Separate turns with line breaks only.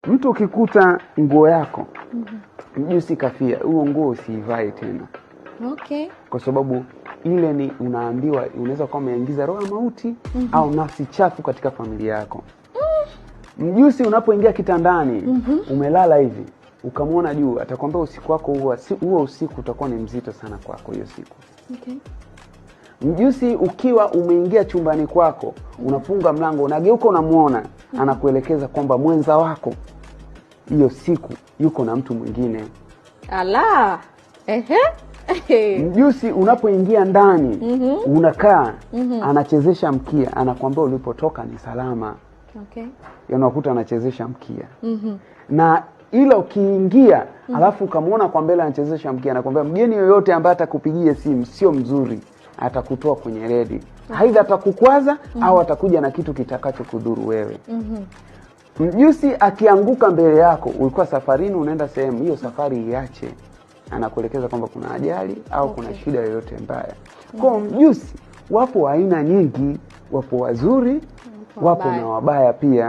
Mtu ukikuta nguo yako mjusi kafia, huo nguo usiivae tena.
Okay.
Kwa sababu ile ni unaambiwa unaweza kuwa umeingiza roho ya mauti au nafsi chafu katika familia yako. Mjusi unapoingia kitandani, umelala hivi, ukamwona juu, atakwambia usiku wako huo usiku utakuwa ni mzito sana kwako hiyo siku.
Okay.
Mjusi ukiwa umeingia chumbani kwako, unafunga mlango, unageuka unamuona, anakuelekeza kwamba mwenza wako hiyo siku yuko na mtu mwingine.
Ala.
Mjusi unapoingia ndani, unakaa, anachezesha mkia, anakuambia ulipotoka ni salama.
Okay.
Unakuta anachezesha mkia. Na ila ukiingia, alafu ukamwona kwa mbele anachezesha mkia, anakuambia mgeni yoyote ambaye atakupigia simu sio mzuri, atakutoa kwenye redi. Aidha atakukwaza au atakuja na kitu kitakacho kudhuru wewe. Mjusi akianguka mbele yako, ulikuwa safarini unaenda sehemu, hiyo safari iache. Anakuelekeza kwamba kuna ajali au kuna shida yoyote mbaya. Kwa mjusi wapo aina nyingi, wapo wazuri, wapo na wabaya pia.